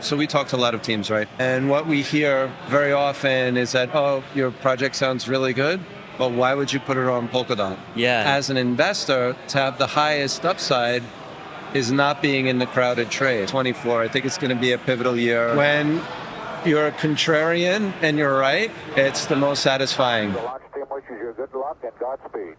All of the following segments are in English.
So we talk to a lot of teams, right? And what we hear very often is that, oh, your project sounds really good, but why would you put it on Polkadot? Yeah. As an investor, to have the highest upside is not being in the crowded trade. 24, I think it's going to be a pivotal year. When you're a contrarian and you're right, it's the most satisfying. The launch team wishes you good luck and Godspeed.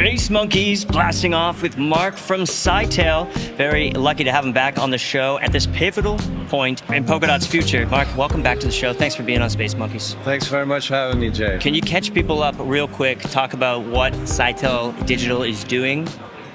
Space Monkeys blasting off with Mark from Scytale. Very lucky to have him back on the show at this pivotal point in Polkadot's future. Mark, welcome back to the show. Thanks for being on Space Monkeys. Thanks very much for having me, Jay. Can you catch people up real quick, talk about what Scytale Digital is doing,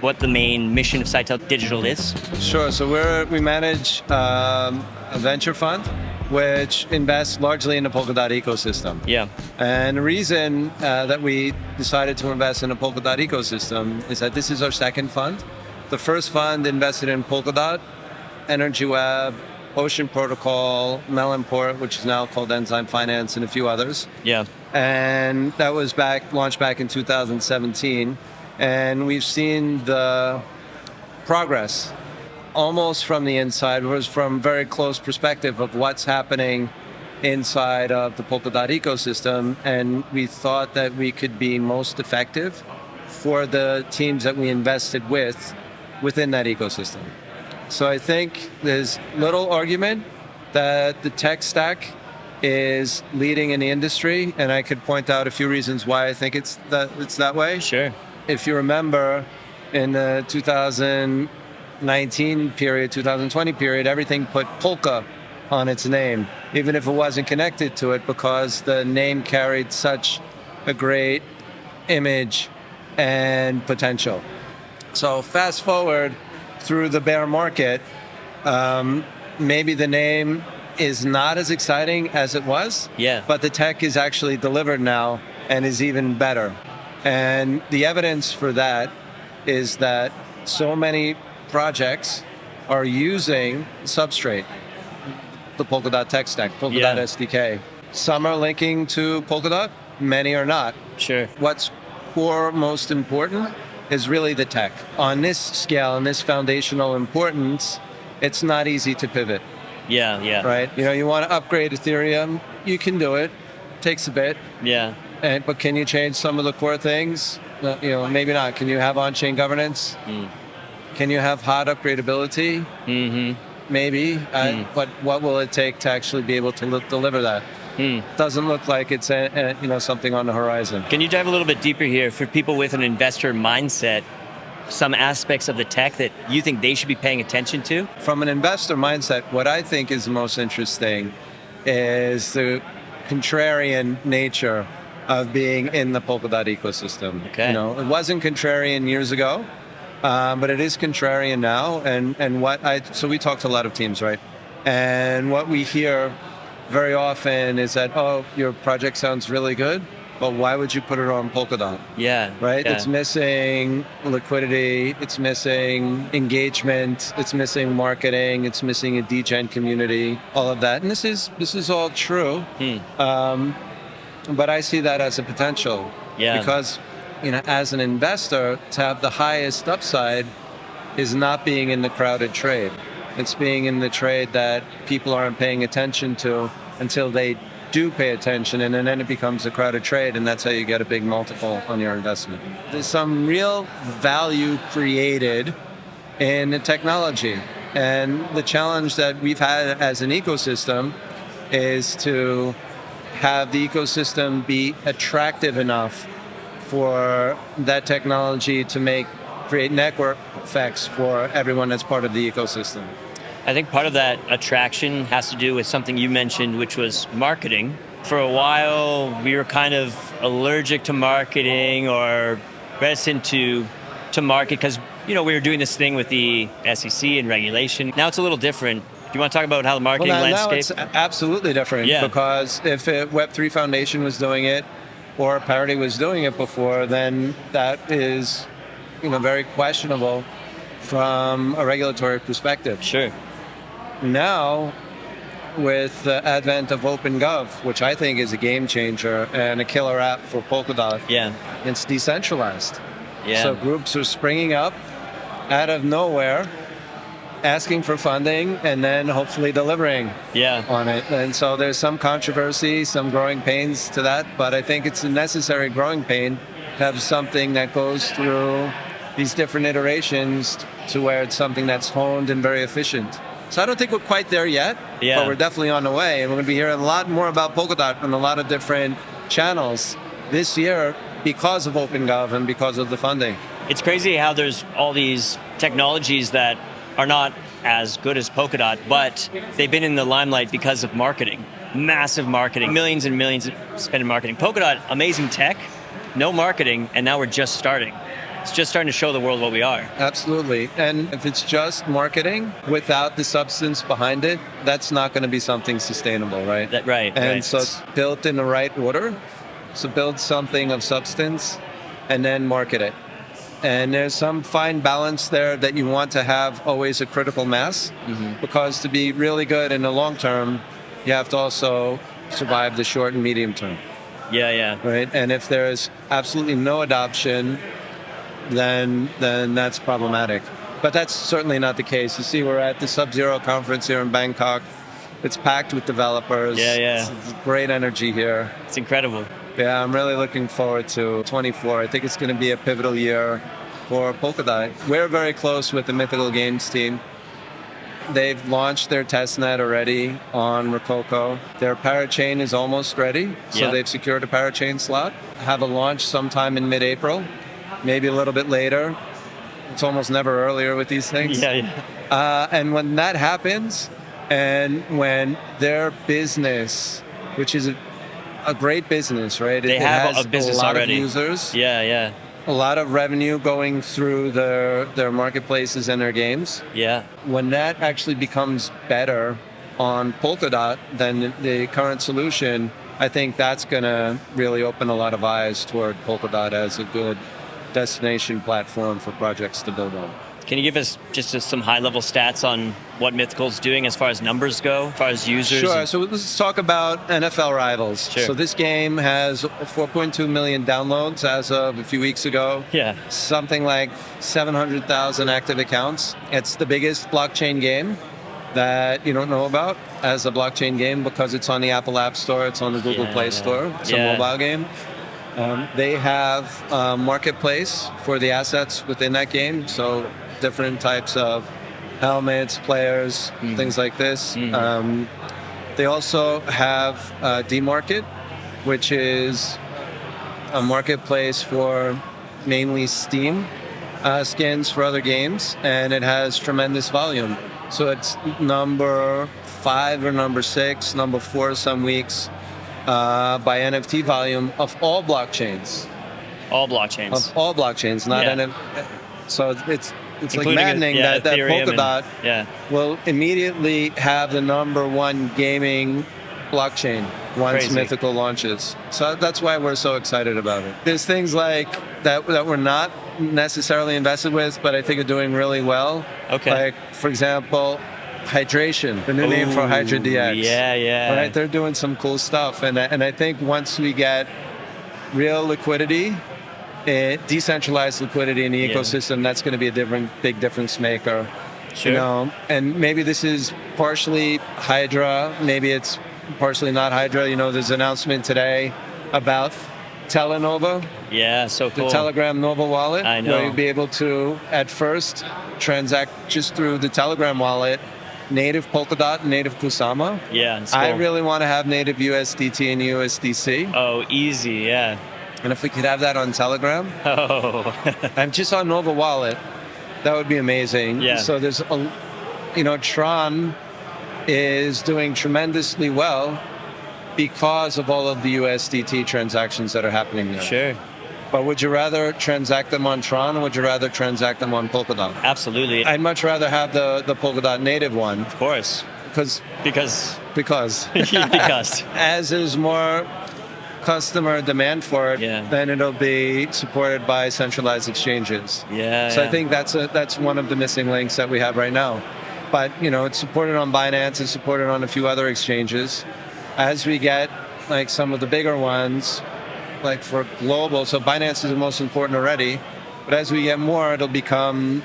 what the main mission of Scytale Digital is? Sure. So we manage a venture fund which invests largely in the Polkadot ecosystem. Yeah. And the reason that we decided to invest in the Polkadot ecosystem is that this is our second fund. The first fund invested in Polkadot, Energy Web, Ocean Protocol, Melonport, which is now called Enzyme Finance, and a few others. Yeah. And that was launched back in 2017. And we've seen the progress almost from the inside. It was from very close perspective of what's happening inside of the Polkadot ecosystem. And we thought that we could be most effective for the teams that we invested within that ecosystem. So I think there's little argument that the tech stack is leading in the industry. And I could point out a few reasons why I think it's that way. Sure. If you remember, in the 2019 period, 2020 period, everything put Polka on its name, even if it wasn't connected to it, because the name carried such a great image and potential. So fast forward through the bear market, maybe the name is not as exciting as it was, but the tech is actually delivered now and is even better. And the evidence for that is that so many projects are using Substrate, the Polkadot tech stack, Polkadot SDK. Some are linking to Polkadot, many are not. Sure. What's core most important is really the tech. On this scale, and this foundational importance, it's not easy to pivot. Yeah. Right? You want to upgrade Ethereum, you can do it. Takes a bit. Yeah. But can you change some of the core things? Maybe not. Can you have on-chain governance? Can you have hot upgradability? Maybe. But what will it take to actually be able to deliver that? Doesn't look like it's something on the horizon. Can you dive a little bit deeper here for people with an investor mindset? Some aspects of the tech that you think they should be paying attention to? From an investor mindset, what I think is the most interesting is the contrarian nature of being in the Polkadot ecosystem. Okay. It wasn't contrarian years ago, but it is contrarian now. So we talk to a lot of teams, right? And what we hear very often is that, oh, your project sounds really good, but why would you put it on Polkadot? Yeah. Right? Yeah. It's missing liquidity, it's missing engagement, it's missing marketing, it's missing a degen community, all of that. And this is all true. But I see that as a potential. Yeah. Because, as an investor, to have the highest upside is not being in the crowded trade. It's being in the trade that people aren't paying attention to until they do pay attention, and then it becomes a crowded trade, and that's how you get a big multiple on your investment. There's some real value created in the technology. And the challenge that we've had as an ecosystem is to have the ecosystem be attractive enough for that technology to create network effects for everyone that's part of the ecosystem. I think part of that attraction has to do with something you mentioned, which was marketing. For a while, we were kind of allergic to marketing or reticent to market because, we were doing this thing with the SEC and regulation. Now it's a little different. Do you want to talk about how the marketing landscape? Now it's absolutely different, because if Web3 Foundation was doing it or Parity was doing it before, then that is, very questionable from a regulatory perspective. Sure. Now, with the advent of OpenGov, which I think is a game changer and a killer app for Polkadot, Yeah. it's decentralized. Yeah. So groups are springing up out of nowhere, asking for funding, and then hopefully delivering Yeah. on it. And so there's some controversy, some growing pains to that, but I think it's a necessary growing pain to have something that goes through these different iterations to where it's something that's honed and very efficient. So I don't think we're quite there yet, Yeah. but we're definitely on the way. And we're going to be hearing a lot more about Polkadot on a lot of different channels this year because of OpenGov and because of the funding. It's crazy how there's all these technologies that are not as good as Polkadot, but they've been in the limelight because of marketing. Massive marketing. Millions and millions spent in marketing. Polkadot, amazing tech, no marketing, and now we're just starting. It's just starting to show the world what we are. Absolutely. And if it's just marketing without the substance behind it, that's not going to be something sustainable, right? Right. And right. so it's built in the right order. So build something of substance and then market it. And there's some fine balance there that you want to have always a critical mass, because to be really good in the long term, you have to also survive the short and medium term, Yeah. right? And if there's absolutely no adoption, then that's problematic. But that's certainly not the case. You see, we're at the Sub-Zero conference here in Bangkok. It's packed with developers. Yeah. It's great energy here. It's incredible. Yeah, I'm really looking forward to 24. I think it's going to be a pivotal year for Polkadot. We're very close with the Mythical Games team. They've launched their testnet already on Rococo. Their parachain is almost ready, so Yeah. they've secured a parachain slot. Have a launch sometime in mid-April, maybe a little bit later. It's almost never earlier with these things. Yeah. And when that happens, and when their business, which is a great business, right? They have has a business lot already. of users, Yeah. a lot of revenue going through their marketplaces and their games. Yeah. When that actually becomes better on Polkadot than the current solution, I think that's going to really open a lot of eyes toward Polkadot as a good destination platform for projects to build on. Can you give us just some high-level stats on what Mythical's doing as far as numbers go, as far as users? Sure. So let's talk about NFL Rivals. Sure. So this game has 4.2 million downloads as of a few weeks ago. Yeah. Something like 700,000 active accounts. It's the biggest blockchain game that you don't know about as a blockchain game because it's on the Apple App Store, it's on the Google Play Store. It's a mobile game. They have a marketplace for the assets within that game. So different types of helmets, players, things like this. They also have D-Market, which is a marketplace for mainly Steam skins for other games, and it has tremendous volume. So it's number 5 or number 6, number 4 some weeks by NFT volume of all blockchains. All blockchains. Of all blockchains, not Yeah. So it's like Including maddening that Ethereum Polkadot and, will immediately have the number 1 gaming blockchain once Crazy. Mythical launches. So that's why we're so excited about it. There's things like that we're not necessarily invested with, but I think are doing really well. Okay. Like, for example, Hydration, the new name for HydraDX. Yeah. Right, they're doing some cool stuff, and I think once we get real liquidity, decentralized liquidity in the ecosystem, that's going to be a big difference maker. Sure. You know, and maybe this is partially Hydra, maybe it's partially not Hydra. You know, there's an announcement today about Telenova, Yeah, so cool. the Telegram Nova wallet, I know. where you'll be able to, at first, transact just through the Telegram wallet, native Polkadot, native Kusama. Yeah, it's cool. I really want to have native USDT and USDC. Oh, easy, yeah. And if we could have that on Telegram, Oh, and just on Nova Wallet, that would be amazing. Yeah. So there's, Tron is doing tremendously well because of all of the USDT transactions that are happening there. sure. But would you rather transact them on Tron or would you rather transact them on Polkadot? Absolutely. I'd much rather have the Polkadot native one Of course. because Because. as there's more customer demand for it, Yeah. then it'll be supported by centralized exchanges. Yeah. So I think that's one of the missing links that we have right now. but it's supported on Binance, it's supported on a few other exchanges. As we get like some of the bigger ones, like for global, so Binance is the most important already, but as we get more, it'll become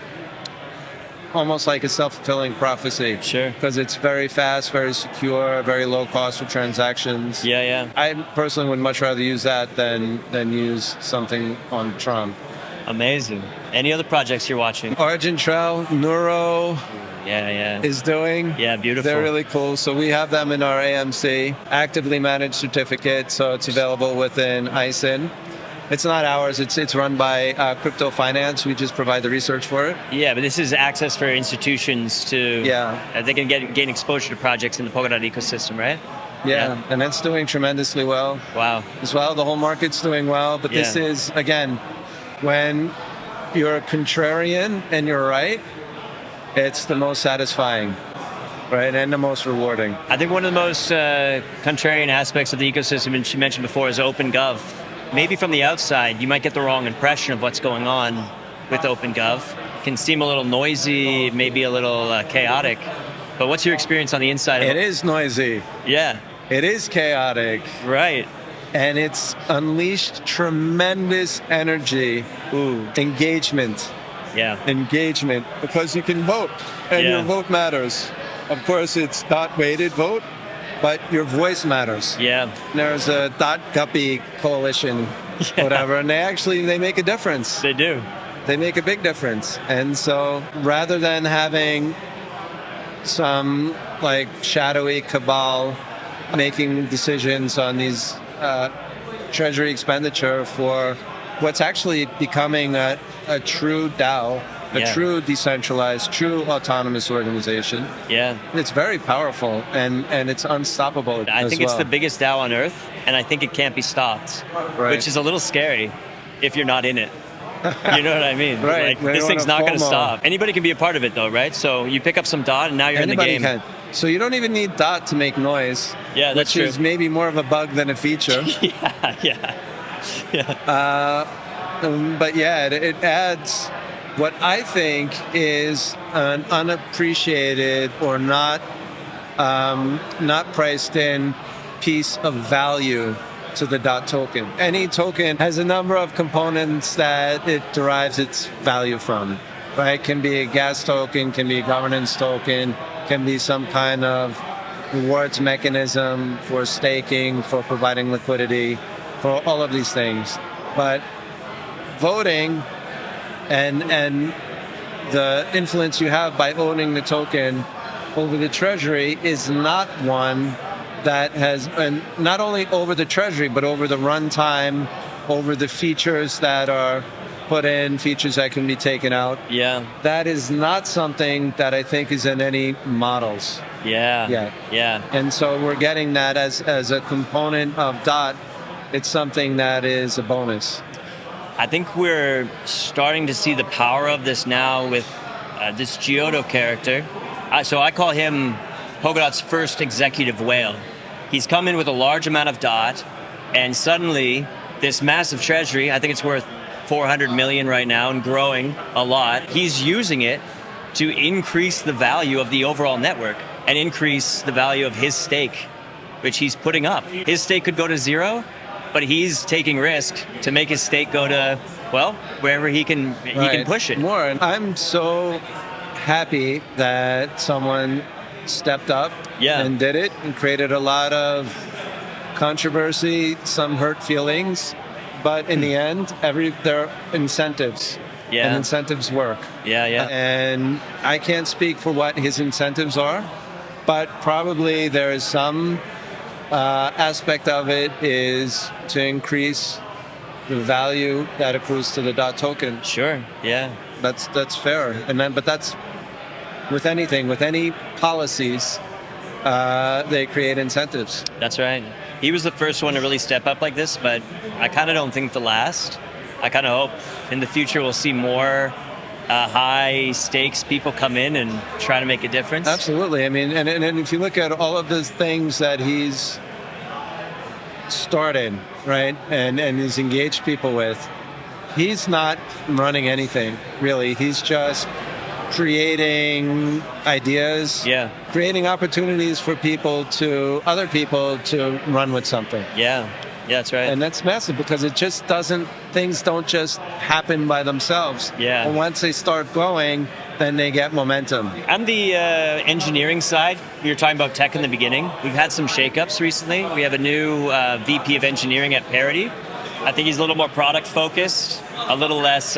almost like a self-fulfilling prophecy. Sure. Because it's very fast, very secure, very low cost for transactions. Yeah. I personally would much rather use that than use something on Tron. Amazing. Any other projects you're watching? Origin Trail, Neuro Yeah. is doing. Yeah, beautiful. They're really cool. So we have them in our AMC, actively managed certificate. So it's available within ISIN. It's not ours. It's run by Crypto Finance. We just provide the research for it. Yeah, but this is access for institutions to. Yeah. They can gain exposure to projects in the Polkadot ecosystem, right? Yeah, and that's doing tremendously well. Wow. As well, the whole market's doing well. But this is, again, when you're a contrarian and you're right, it's the most satisfying, right, and the most rewarding. I think one of the most contrarian aspects of the ecosystem, and you mentioned before, is OpenGov. Maybe from the outside, you might get the wrong impression of what's going on with OpenGov. It can seem a little noisy, maybe a little chaotic. But what's your experience on the inside? It is noisy. Yeah. It is chaotic. Right. And it's unleashed tremendous energy, engagement. Yeah. Engagement, because you can vote, and your vote matters. Of course, it's dot-weighted vote, but your voice matters. Yeah. There's a dot guppy coalition, whatever, and they make a difference. They do. They make a big difference. And so rather than having some like shadowy cabal making decisions on these treasury expenditure for what's actually becoming a true DAO, a true decentralized, true autonomous organization. Yeah. It's very powerful and it's unstoppable. I think it's the biggest DAO on earth, and I think it can't be stopped, which is a little scary if you're not in it. You know what I mean? Right. Like, this thing's not going to stop. Anybody can be a part of it, though, right? So you pick up some DOT, and now you're in the game. Can. So you don't even need DOT to make noise. Yeah, that's which true. is maybe more of a bug than a feature. But yeah, it adds what I think is an unappreciated or not priced in piece of value to the DOT token. Any token has a number of components that it derives its value from, right? Can be a gas token, can be a governance token, can be some kind of rewards mechanism for staking, for providing liquidity, for all of these things. But voting and the influence you have by owning the token over the treasury is not one that has, and not only over the treasury, but over the runtime, over the features that are put in, features that can be taken out. Yeah. That is not something that I think is in any models. Yeah. And so we're getting that as a component of DOT. It's something that is a bonus. I think we're starting to see the power of this now with this Giotto character. So I call him Polkadot's first executive whale. He's come in with a large amount of DOT, and suddenly this massive treasury, I think it's worth 400 million right now and growing a lot. He's using it to increase the value of the overall network and increase the value of his stake, which he's putting up. His stake could go to zero, but he's taking risk to make his stake go to, well, wherever he can push it. More. And I'm so happy that someone stepped up and did it and created a lot of controversy, some hurt feelings, but in the end, there are incentives. And incentives work. And I can't speak for what his incentives are, but probably there is some aspect of it is to increase the value that accrues to the DOT token. Sure, yeah. That's fair. But that's with anything, with any policies, they create incentives. That's right. He was the first one to really step up like this, but I kind of don't think the last. I kind of hope in the future we'll see more high stakes people come in and try to make a difference. Absolutely. I mean, and if you look at all of the things that he's started, right, and he's engaged people with, he's not running anything, really. He's just creating ideas, creating opportunities for other people to run with something. Yeah, that's right. And that's massive because things don't just happen by themselves. Yeah. And once they start going, then they get momentum. On the engineering side, we were talking about tech in the beginning. We've had some shakeups recently. We have a new VP of engineering at Parity. I think he's a little more product focused, a little less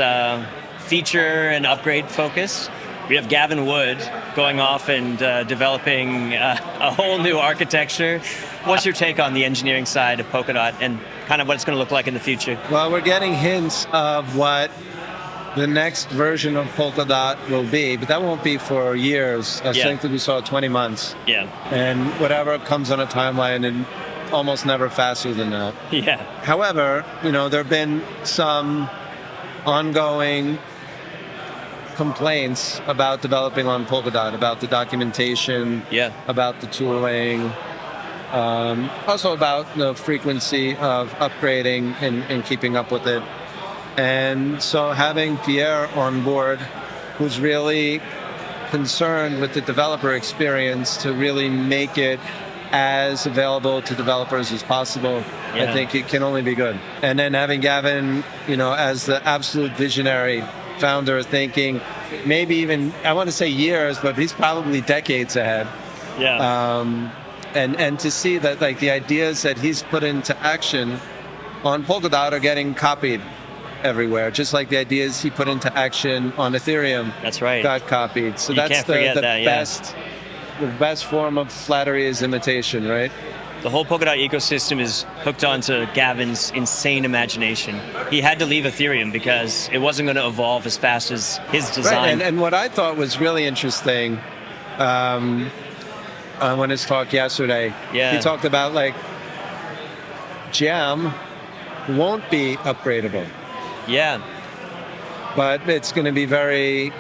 feature and upgrade focused. We have Gavin Wood going off and developing a whole new architecture. What's your take on the engineering side of Polkadot and kind of what it's going to look like in the future? Well, we're getting hints of what the next version of Polkadot will be, but that won't be for years. I think that we saw 20 months. Yeah. And whatever comes on a timeline, and almost never faster than that. Yeah. However, there have been some ongoing complaints about developing on Polkadot, about the documentation, about the tooling, also about the frequency of upgrading and keeping up with it. And so having Pierre on board, who's really concerned with the developer experience to really make it as available to developers as possible, I think it can only be good. And then having Gavin, as the absolute visionary founder, thinking maybe even, I want to say years, but he's probably decades ahead. Yeah. And to see that like the ideas that he's put into action on Polkadot are getting copied everywhere, just like the ideas he put into action on Ethereum. That's right. Got copied. So that's the best form of flattery is imitation, right? The whole Polkadot ecosystem is hooked onto Gavin's insane imagination. He had to leave Ethereum because it wasn't going to evolve as fast as his design. Right. And what I thought was really interesting on his talk yesterday, he talked about like Jam won't be upgradable. Yeah. But it's going to be very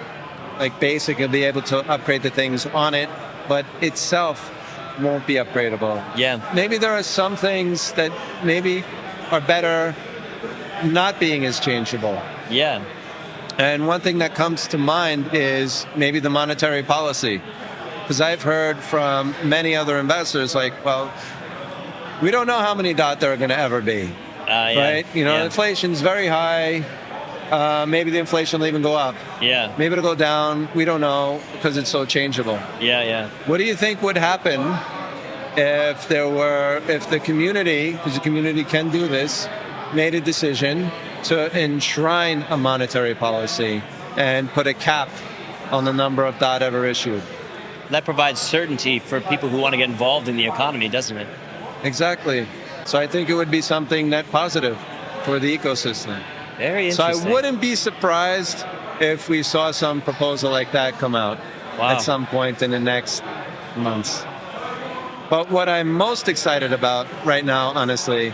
like basic and be able to upgrade the things on it, but itself won't be upgradable. Yeah. Maybe there are some things that maybe are better not being as changeable. Yeah. And one thing that comes to mind is maybe the monetary policy. Because I've heard from many other investors like, well, we don't know how many DOT there are going to ever be. Right? Inflation's very high. Maybe the inflation will even go up. Yeah. Maybe it'll go down. We don't know because it's so changeable. Yeah. What do you think would happen if the community, because the community can do this, made a decision to enshrine a monetary policy and put a cap on the number of DOT ever issued? That provides certainty for people who want to get involved in the economy, doesn't it? Exactly. So I think it would be something net positive for the ecosystem. Very interesting. So I wouldn't be surprised if we saw some proposal like that come out at some point in the next months. But what I'm most excited about right now, honestly,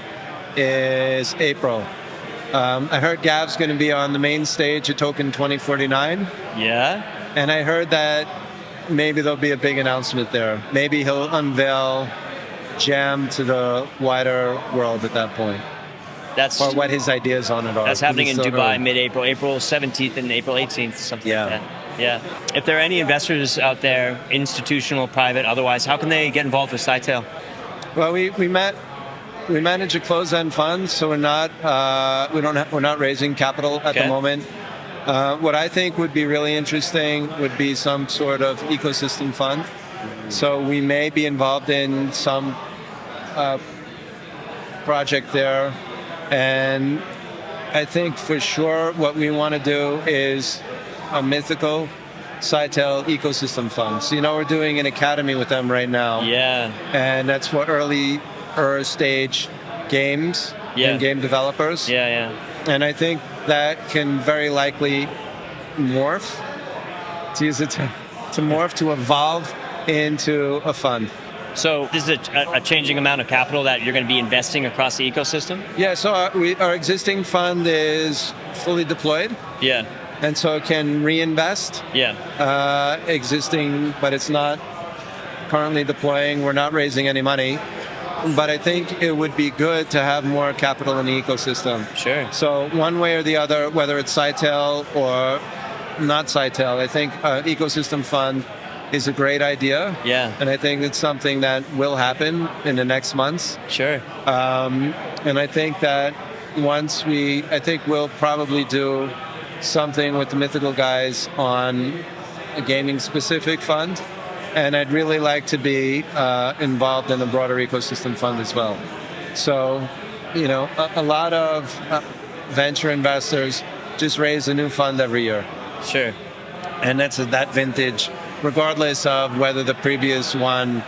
is April. I heard Gav's going to be on the main stage at Token 2049. Yeah. And I heard that maybe there'll be a big announcement there. Maybe he'll unveil Jam to the wider world at that point. Or what his ideas on it are. That's happening in Dubai mid-April, April 17th and April 18th, something like that. Yeah. If there are any investors out there, institutional, private, otherwise, how can they get involved with Scytale? Well, we manage a closed-end fund, so we're not raising capital at the moment. What I think would be really interesting would be some sort of ecosystem fund. So we may be involved in some project there. And I think for sure what we want to do is a mythical Scytale ecosystem fund. So, we're doing an academy with them right now. Yeah. And that's for early stage games and game developers. Yeah. And I think that can very likely morph, to evolve into a fund. So this is a changing amount of capital that you're going to be investing across the ecosystem? Yeah, so our existing fund is fully deployed. Yeah. And so it can reinvest. Yeah. Existing, but it's not currently deploying. We're not raising any money. But I think it would be good to have more capital in the ecosystem. Sure. So one way or the other, whether it's Scytale or not Scytale. I think ecosystem fund is a great idea. Yeah. And I think it's something that will happen in the next months. Sure. And I think that I think we'll probably do something with the Mythical guys on a gaming specific fund. And I'd really like to be involved in the broader ecosystem fund as well. So, a lot of venture investors just raise a new fund every year. Sure. And that's that vintage, regardless of whether the previous one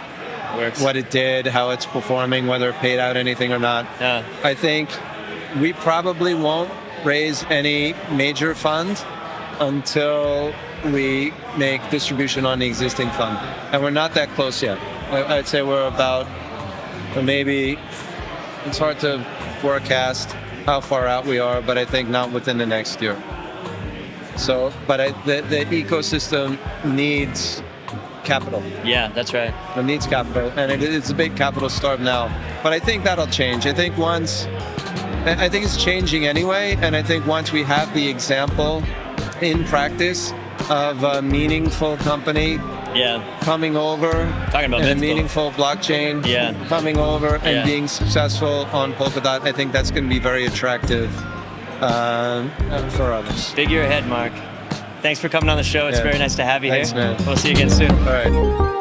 Works. what it did, how it's performing, whether it paid out anything or not. Yeah. I think we probably won't raise any major fund until we make distribution on the existing fund. And we're not that close yet. I'd say we're about, maybe, it's hard to forecast how far out we are, but I think not within the next year. So, but the ecosystem needs capital. Yeah, that's right. It needs capital, and it's a big capital starve now. But I think that'll change. I think it's changing anyway, and I think once we have the example in practice of a meaningful company coming over Talking about and a mythical. meaningful blockchain Yeah. coming over and Yeah. being successful on Polkadot, I think that's going to be very attractive for others. Big year ahead, Mark. Thanks for coming on the show. It's Yeah. very nice to have you Thanks, here. man. We'll see you again soon. All right.